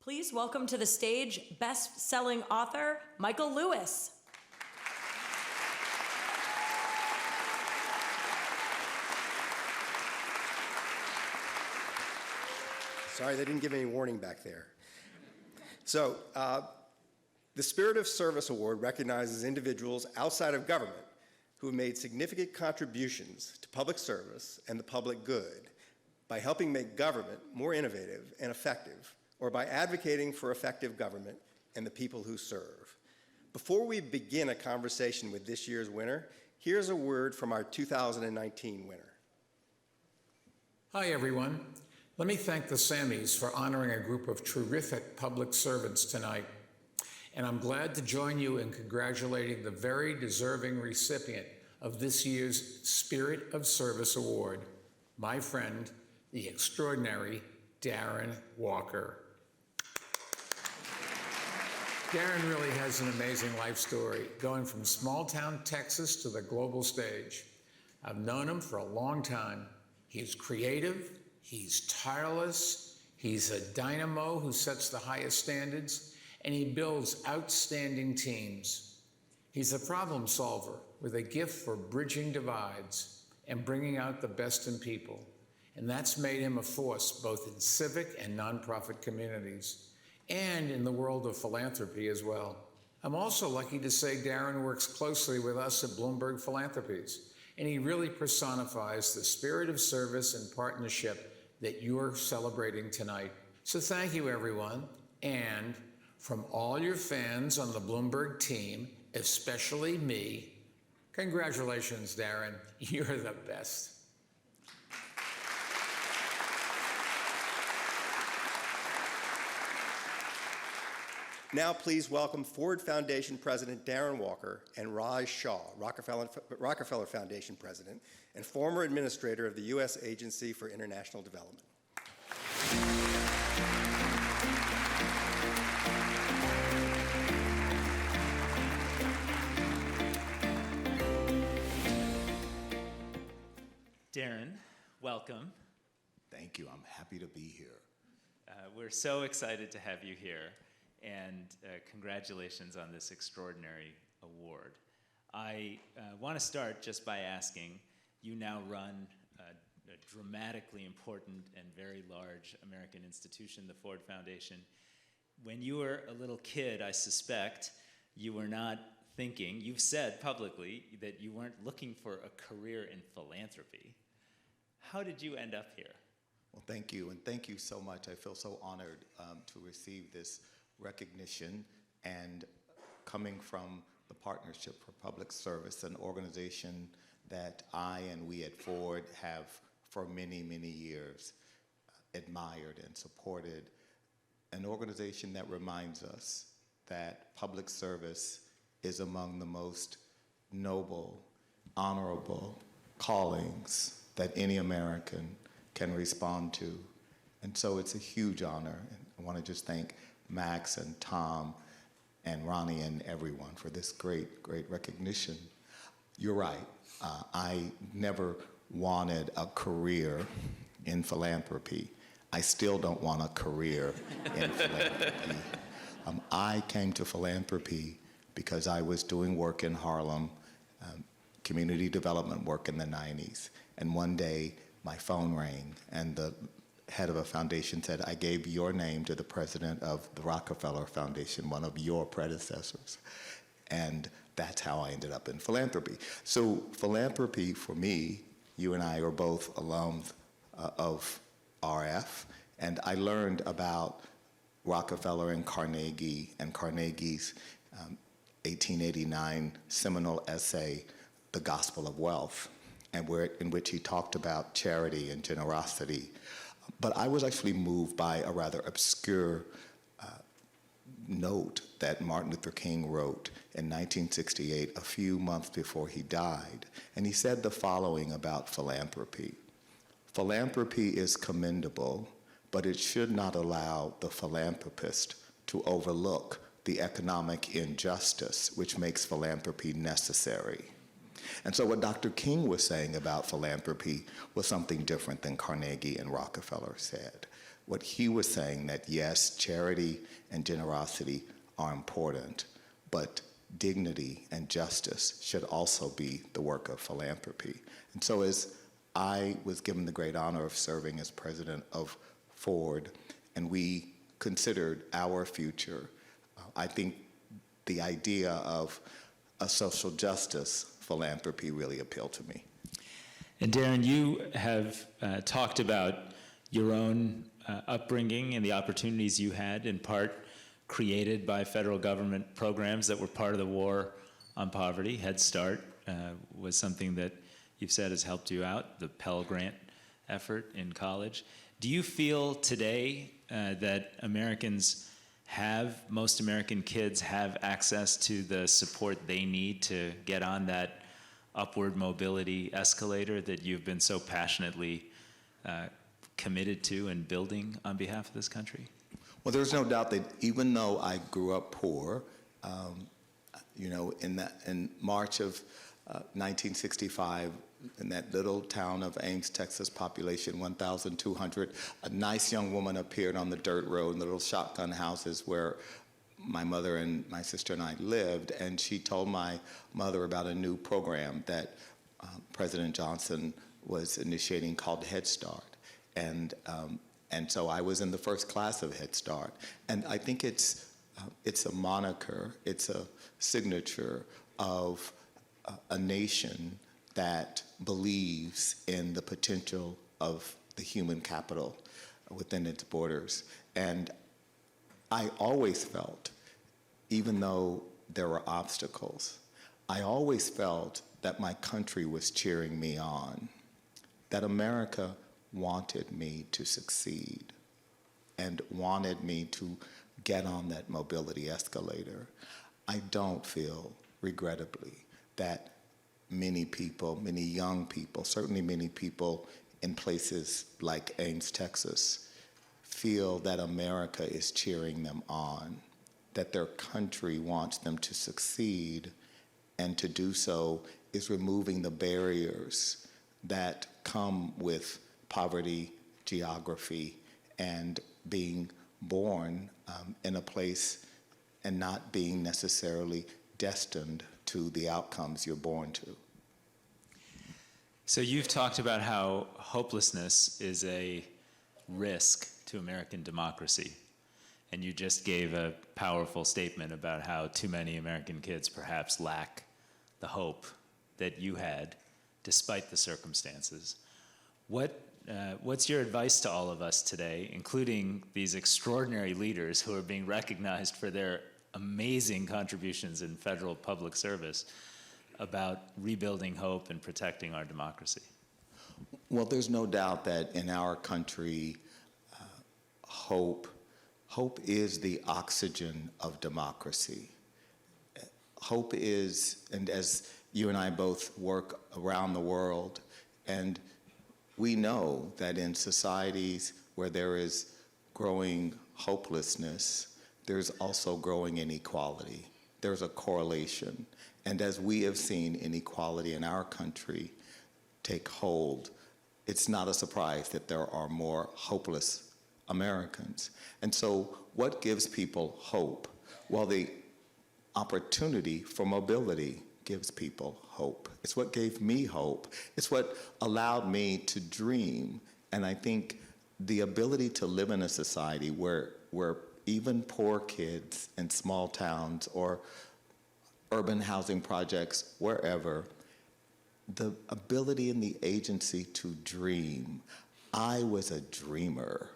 Please welcome to the stage best-selling author, Michael Lewis. Sorry, they didn't give any warning back there. So, the Spirit of Service Award recognizes individuals outside of government who have made significant contributions to public service and the public good by helping make government more innovative and effective, or by advocating for effective government and the people who serve. Before we begin a conversation with this year's winner, here's a word from our 2019 winner. Hi, everyone. Let me thank the Sammys for honoring a group of terrific public servants tonight. And I'm glad to join you in congratulating the very deserving recipient of this year's Spirit of Service Award, my friend, the extraordinary Darren Walker. Darren really has an amazing life story, going from small-town Texas to the global stage. I've known him for a long time. He's creative, he's tireless, he's a dynamo who sets the highest standards, and he builds outstanding teams. He's a problem solver with a gift for bridging divides and bringing out the best in people. And that's made him a force both in civic and nonprofit communities, and in the world of philanthropy as well. I'm also lucky to say Darren works closely with us at Bloomberg Philanthropies, and he really personifies the spirit of service and partnership that you're celebrating tonight. So thank you, everyone. And from all your fans on the Bloomberg team, especially me, congratulations, Darren. You're the best. Now please welcome Ford Foundation President Darren Walker and Raj Shah, Rockefeller Foundation President and former administrator of the U.S. Agency for International Development. Darren, welcome. Thank you. I'm happy to be here. We're so excited to have you here, and congratulations on this extraordinary award. I want to start just by asking, you now run a dramatically important and very large American institution, the Ford Foundation. When you were a little kid, I suspect, you were not thinking, you've said publicly that you weren't looking for a career in philanthropy. How did you end up here? Well, thank you, and thank you so much. I feel so honored to receive this recognition, and coming from the Partnership for Public Service, an organization that I and we at Ford have for many, many years admired and supported, an organization that reminds us that public service is among the most noble, honorable callings that any American can respond to. And so it's a huge honor. And I want to just thank Max and Tom and Ronnie and everyone for this great, great recognition. You're right. I never wanted a career in philanthropy. I still don't want a career in philanthropy. I came to philanthropy because I was doing work in Harlem, community development work in the 90s. And one day, my phone rang, and the head of a foundation said, I gave your name to the president of the Rockefeller Foundation, one of your predecessors. And that's how I ended up in philanthropy. So philanthropy, for me, you and I are both alums of RF, and I learned about Rockefeller and Carnegie's 1889 seminal essay, The Gospel of Wealth, and in which he talked about charity and generosity. But I was actually moved by a rather obscure note that Martin Luther King wrote in 1968, a few months before he died. And he said the following about philanthropy. Philanthropy is commendable, but it should not allow the philanthropist to overlook the economic injustice which makes philanthropy necessary. And so what Dr. King was saying about philanthropy was something different than Carnegie and Rockefeller said. what he was saying, that yes, charity and generosity are important, but dignity and justice should also be the work of philanthropy. And so as I was given the great honor of serving as president of Ford, and we considered our future, I think the idea of a social justice philanthropy really appealed to me. And Darren, you have talked about your own upbringing and the opportunities you had, in part created by federal government programs that were part of the war on poverty. Head Start was something that you've said has helped you out, the Pell Grant effort in college. Do you feel today that most American kids have access to the support they need to get on that upward mobility escalator that you've been so passionately committed to and building on behalf of this country? Well, there's no doubt that even though I grew up poor, in March of 1965, in that little town of Ames, Texas, population 1,200, a nice young woman appeared on the dirt road in the little shotgun houses where my mother and my sister and I lived, and she told my mother about a new program that President Johnson was initiating called Head Start. And so I was in the first class of Head Start. And I think it's a moniker, it's a signature of a nation that believes in the potential of the human capital within its borders. And I always felt, even though there were obstacles, I always felt that my country was cheering me on, that America wanted me to succeed and wanted me to get on that mobility escalator. I don't feel, regrettably, that many people, many young people, certainly many people in places like Ames, Texas, feel that America is cheering them on, that their country wants them to succeed, and to do so is removing the barriers that come with poverty, geography, and being born in a place and not being necessarily destined to the outcomes you're born to. So you've talked about how hopelessness is a risk to American democracy. And you just gave a powerful statement about how too many American kids perhaps lack the hope that you had, despite the circumstances. What's your advice to all of us today, including these extraordinary leaders who are being recognized for their amazing contributions in federal public service, about rebuilding hope and protecting our democracy? Well, there's no doubt that in our country, hope is the oxygen of democracy. Hope is, and as you and I both work around the world, and we know that in societies where there is growing hopelessness, there's also growing inequality. There's a correlation. And as we have seen inequality in our country take hold, it's not a surprise that there are more hopeless Americans. And so what gives people hope? Well, the opportunity for mobility gives people hope. It's what gave me hope. It's what allowed me to dream. And I think the ability to live in a society where even poor kids in small towns or urban housing projects, wherever, the ability and the agency to dream. I was a dreamer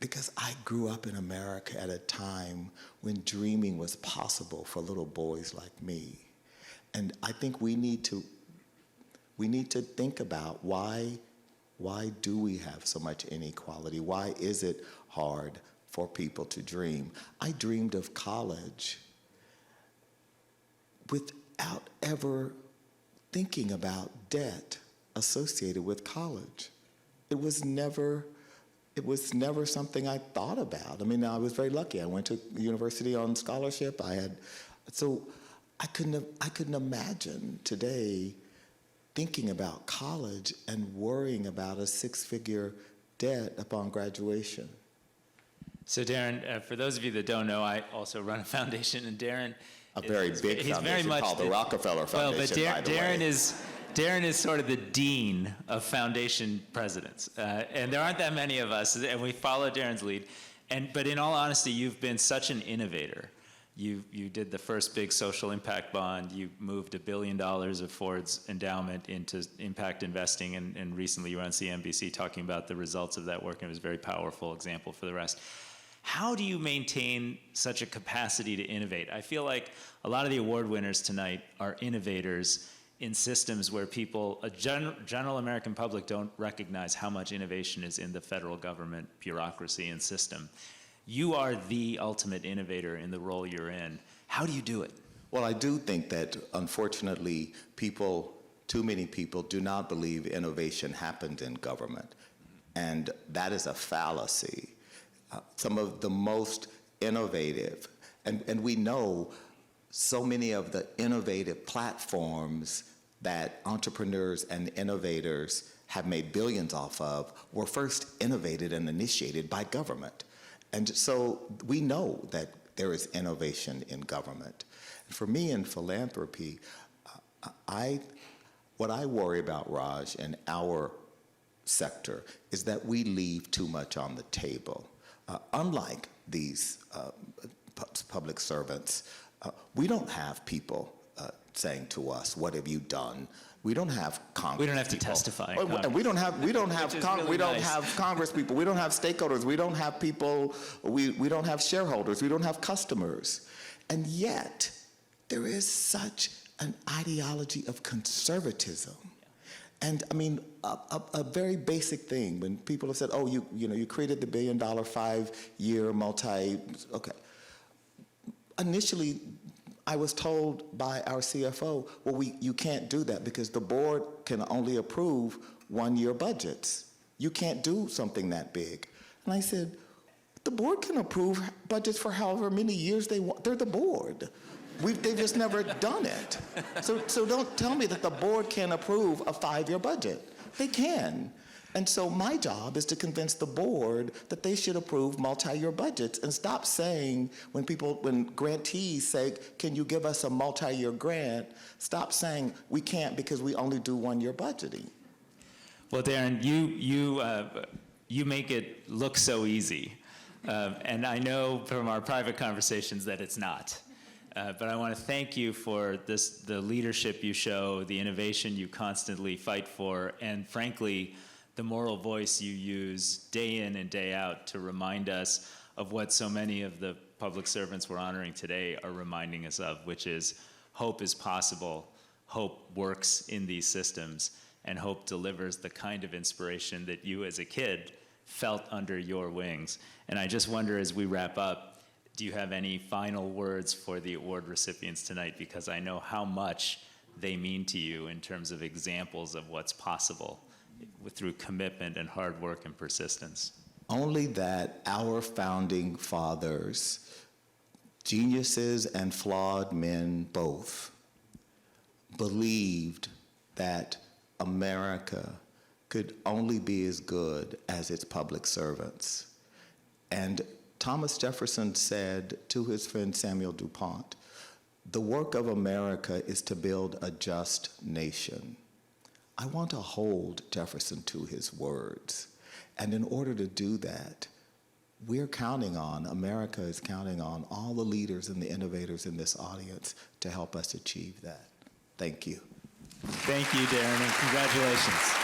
because I grew up in America at a time when dreaming was possible for little boys like me. And I think we need to think about why do we have so much inequality? Why is it hard for people to dream? I dreamed of college without ever thinking about debt associated with college. It was never something I thought about. I mean, I was very lucky. I went to university on scholarship. So I couldn't imagine today thinking about college and worrying about a 6-figure debt upon graduation. So Darren, for those of you that don't know, I also run a foundation, and Darren, A very big he's foundation very much called the Rockefeller Foundation, Well, but by the Darren way. Darren is sort of the dean of foundation presidents, and there aren't that many of us, and we follow Darren's lead. But in all honesty, you've been such an innovator. You did the first big social impact bond. You moved $1 billion of Ford's endowment into impact investing, and recently you were on CNBC talking about the results of that work, and it was a very powerful example for the rest. How do you maintain such a capacity to innovate? I feel like a lot of the award winners tonight are innovators in systems where people, a general American public, don't recognize how much innovation is in the federal government bureaucracy and system. You are the ultimate innovator in the role you're in. How do you do it? Well, I do think that, unfortunately, too many people do not believe innovation happened in government. And that is a fallacy. Some of the most innovative, and we know so many of the innovative platforms that entrepreneurs and innovators have made billions off of were first innovated and initiated by government. And so we know that there is innovation in government. For me in philanthropy, what I worry about, Raj, in our sector is that we leave too much on the table. Unlike these public servants, we don't have people saying to us, "What have you done?" We don't have Congress. We don't have to people. testify. And we don't have Which is really nice. have Congress people. We don't have stakeholders. We don't have people. We don't have shareholders. We don't have customers. And yet, there is such an ideology of conservatism. And I mean, a very basic thing when people have said, "Oh, you created the $1 billion 5-year okay." Initially, I was told by our CFO, "Well, you can't do that because the board can only approve 1-year budgets. You can't do something that big." And I said, "The board can approve budgets for however many years they want. They're the board. They've just never done it. So don't tell me that the board can approve a 5-year budget. They can." And so my job is to convince the board that they should approve multi-year budgets and stop saying, when grantees say, "Can you give us a multi-year grant?" Stop saying, "We can't because we only do 1-year budgeting." Well, Darren, you make it look so easy. And I know from our private conversations that it's not. But I want to thank you for the leadership you show, the innovation you constantly fight for, and frankly, the moral voice you use day in and day out to remind us of what so many of the public servants we're honoring today are reminding us of, which is hope is possible, hope works in these systems, and hope delivers the kind of inspiration that you as a kid felt under your wings. And I just wonder, as we wrap up, do you have any final words for the award recipients tonight? Because I know how much they mean to you in terms of examples of what's possible through commitment and hard work and persistence. Only that our founding fathers, geniuses and flawed men both, believed that America could only be as good as its public servants. And Thomas Jefferson said to his friend Samuel DuPont, "The work of America is to build a just nation." I want to hold Jefferson to his words. And in order to do that, America is counting on all the leaders and the innovators in this audience to help us achieve that. Thank you. Thank you, Darren, and congratulations.